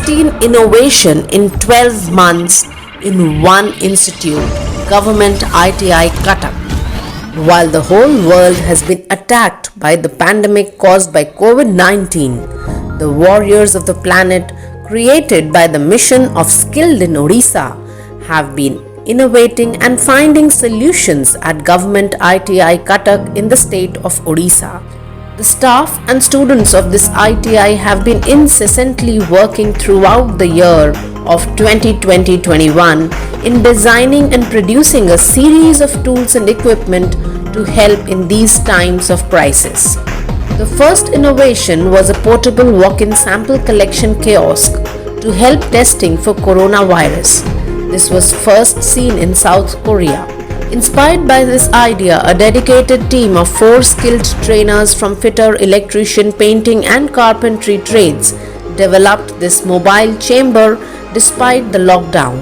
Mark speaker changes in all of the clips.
Speaker 1: 16 innovation in 12 months in one institute, Government ITI Cuttack. While the whole world has been attacked by the pandemic caused by COVID-19, the warriors of the planet created by the mission of Skilled in Odisha have been innovating and finding solutions at Government ITI Cuttack in the state of Odisha. The staff and students of this ITI have been incessantly working throughout the year of 2020-21 in designing and producing a series of tools and equipment to help in these times of crisis. The first innovation was a portable walk-in sample collection kiosk to help testing for coronavirus. This was first seen in South Korea. Inspired by this idea, a dedicated team of 4 skilled trainers from fitter, electrician, painting and carpentry trades developed this mobile chamber despite the lockdown.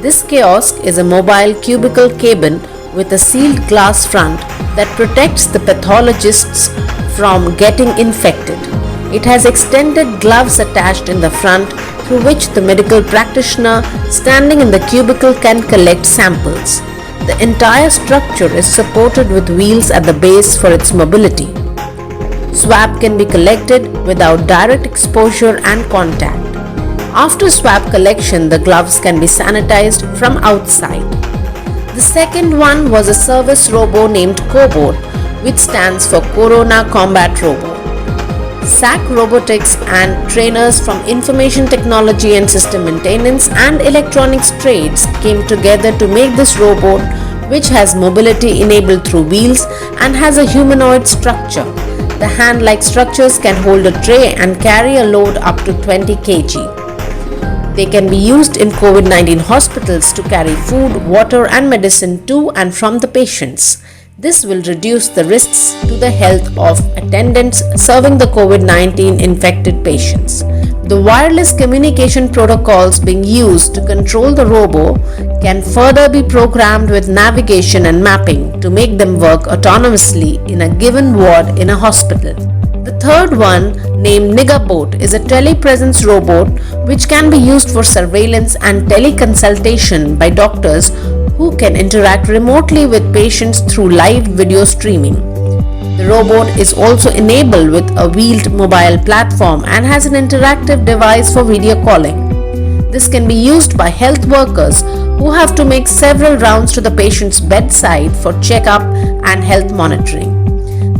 Speaker 1: This kiosk is a mobile cubicle cabin with a sealed glass front that protects the pathologists from getting infected. It has extended gloves attached in the front through which the medical practitioner standing in the cubicle can collect samples. The entire structure is supported with wheels at the base for its mobility. Swab can be collected without direct exposure and contact. After swab collection, the gloves can be sanitized from outside. The second one was a service robo named Cobot, which stands for Corona Combat Robo. SAC Robotics and trainers from Information Technology and System Maintenance and Electronics Trades came together to make this robot, which has mobility enabled through wheels and has a humanoid structure. The hand-like structures can hold a tray and carry a load up to 20 kg. They can be used in COVID-19 hospitals to carry food, water and medicine to and from the patients. This will reduce the risks to the health of attendants serving the COVID-19 infected patients. The wireless communication protocols being used to control the robo can further be programmed with navigation and mapping to make them work autonomously in a given ward in a hospital. The third one, named NigaBot, is a telepresence robot which can be used for surveillance and teleconsultation by doctors who can interact remotely with patients through live video streaming. The robot is also enabled with a wheeled mobile platform and has an interactive device for video calling. This can be used by health workers who have to make several rounds to the patient's bedside for checkup and health monitoring.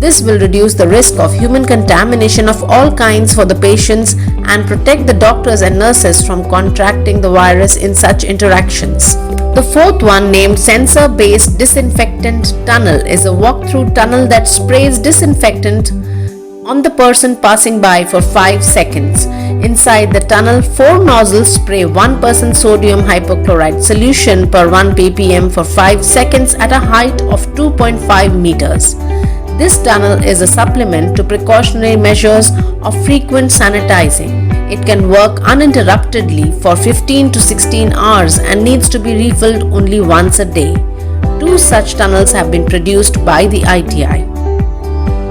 Speaker 1: This will reduce the risk of human contamination of all kinds for the patients and protect the doctors and nurses from contracting the virus in such interactions. The fourth one, named Sensor-Based Disinfectant Tunnel, is a walk-through tunnel that sprays disinfectant on the person passing by for 5 seconds. Inside the tunnel, 4 nozzles spray 1% sodium hypochlorite solution per 1 ppm for 5 seconds at a height of 2.5 meters. This tunnel is a supplement to precautionary measures of frequent sanitizing. It can work uninterruptedly for 15 to 16 hours and needs to be refilled only once a day. 2 such tunnels have been produced by the ITI.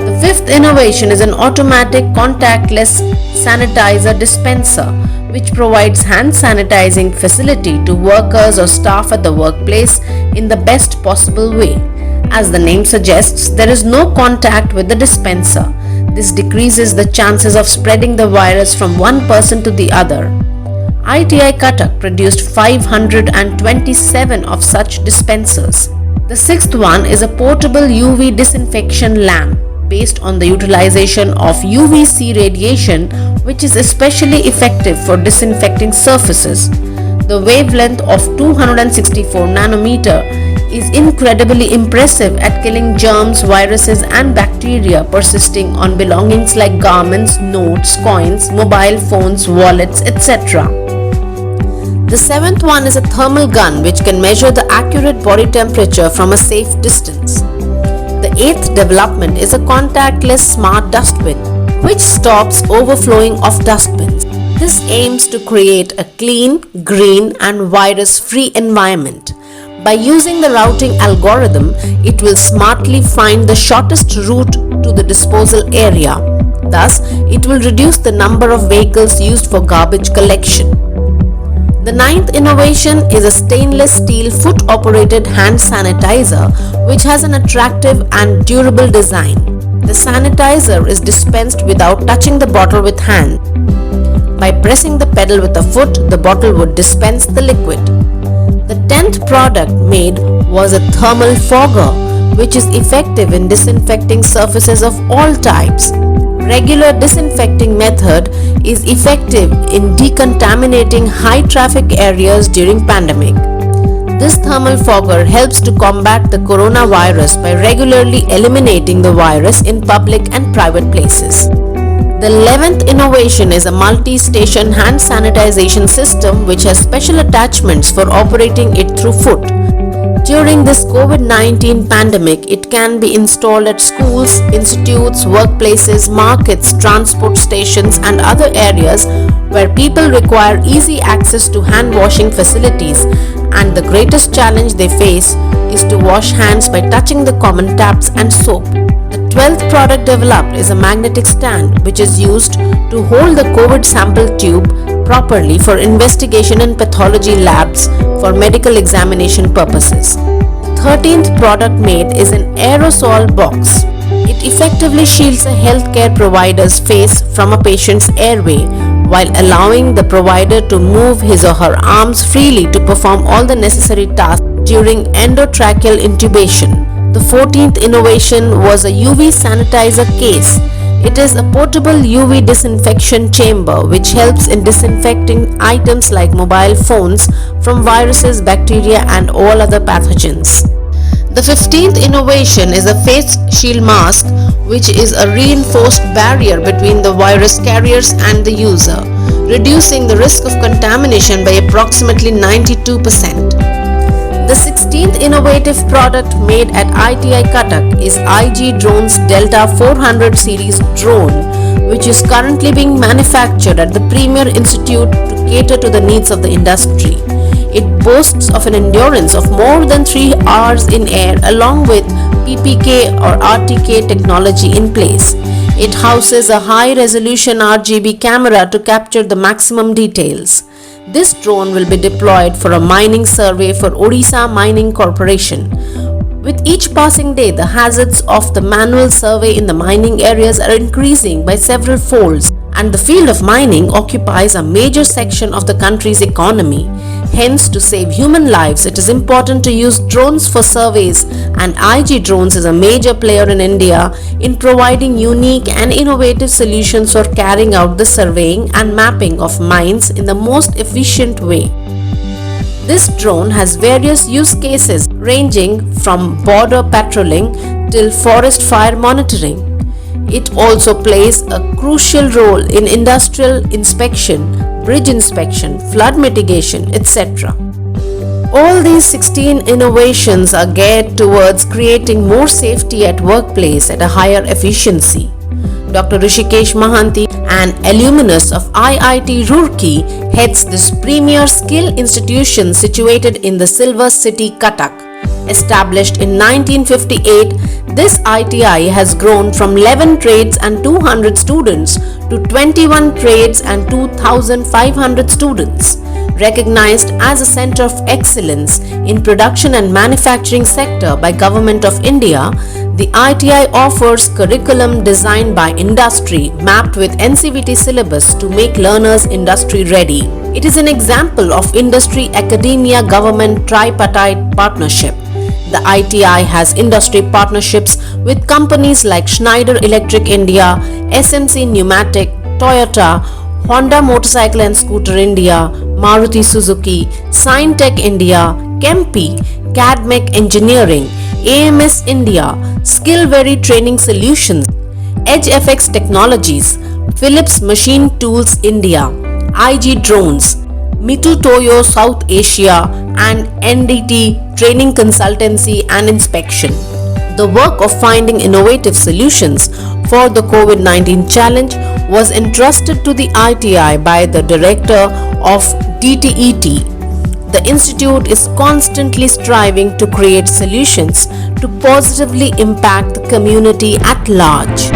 Speaker 1: The fifth innovation is an automatic contactless sanitizer dispenser, which provides hand sanitizing facility to workers or staff at the workplace in the best possible way. As the name suggests, there is no contact with the dispenser. This decreases the chances of spreading the virus from one person to the other. ITI Cuttack produced 527 of such dispensers. The sixth one is a portable UV disinfection lamp based on the utilization of UVC radiation, which is especially effective for disinfecting surfaces. The wavelength of 264 nanometer is incredibly impressive at killing germs, viruses and bacteria persisting on belongings like garments, notes, coins, mobile phones, wallets, etc. The seventh one is a thermal gun which can measure the accurate body temperature from a safe distance. The eighth development is a contactless smart dustbin which stops overflowing of dustbins. This aims to create a clean, green and virus-free environment. By using the routing algorithm, it will smartly find the shortest route to the disposal area. Thus, it will reduce the number of vehicles used for garbage collection. The ninth innovation is a stainless steel foot-operated hand sanitizer which has an attractive and durable design. The sanitizer is dispensed without touching the bottle with hand. By pressing the pedal with a foot, the bottle would dispense the liquid. The 10th product made was a thermal fogger which is effective in disinfecting surfaces of all types. Regular disinfecting method is effective in decontaminating high traffic areas during pandemic. This thermal fogger helps to combat the coronavirus by regularly eliminating the virus in public and private places. The 11th innovation is a multi-station hand sanitization system which has special attachments for operating it through foot. During this COVID-19 pandemic, it can be installed at schools, institutes, workplaces, markets, transport stations and other areas where people require easy access to hand washing facilities, and the greatest challenge they face is to wash hands by touching the common taps and soap. The 12th product developed is a magnetic stand which is used to hold the COVID sample tube properly for investigation in pathology labs for medical examination purposes. The 13th product made is an aerosol box. It effectively shields a healthcare provider's face from a patient's airway while allowing the provider to move his or her arms freely to perform all the necessary tasks during endotracheal intubation. The 14th innovation was a UV sanitizer case. It is a portable UV disinfection chamber which helps in disinfecting items like mobile phones from viruses, bacteria and all other pathogens. The 15th innovation is a face shield mask which is a reinforced barrier between the virus carriers and the user, reducing the risk of contamination by approximately 92%. The 16th innovative product made at ITI Cuttack is IG Drones Delta 400 series drone, which is currently being manufactured at the Premier Institute to cater to the needs of the industry. It boasts of an endurance of more than 3 hours in air along with PPK or RTK technology in place. It houses a high-resolution RGB camera to capture the maximum details. This drone will be deployed for a mining survey for Odisha Mining Corporation. With each passing day, the hazards of the manual survey in the mining areas are increasing by several folds, and the field of mining occupies a major section of the country's economy. Hence, to save human lives, it is important to use drones for surveys, and IG Drones is a major player in India in providing unique and innovative solutions for carrying out the surveying and mapping of mines in the most efficient way. This drone has various use cases ranging from border patrolling till forest fire monitoring. It also plays a crucial role in industrial inspection, bridge inspection, flood mitigation, etc. All these 16 innovations are geared towards creating more safety at workplace at a higher efficiency. Dr. Rishikesh Mahanti, an alumnus of IIT Roorkee, heads this premier skill institution situated in the Silver City, Cuttack. Established in 1958, this ITI has grown from 11 trades and 200 students to 21 trades and 2,500 students. Recognized as a center of excellence in production and manufacturing sector by Government of India, the ITI offers curriculum designed by industry mapped with NCVT syllabus to make learners industry ready. It is an example of industry-academia government tripartite partnership. The ITI has industry partnerships with companies like Schneider Electric India, SMC Pneumatic, Toyota, Honda Motorcycle and Scooter India, Maruti Suzuki, Signtech India, Kempi, Cadmec Engineering, AMS India, Skillberry Training Solutions, EdgeFX Technologies, Philips Machine Tools India, IG Drones, Mitutoyo South Asia and NDT Training Consultancy and Inspection. The work of finding innovative solutions for the COVID-19 challenge was entrusted to the ITI by the Director of DTET. The institute is constantly striving to create solutions to positively impact the community at large.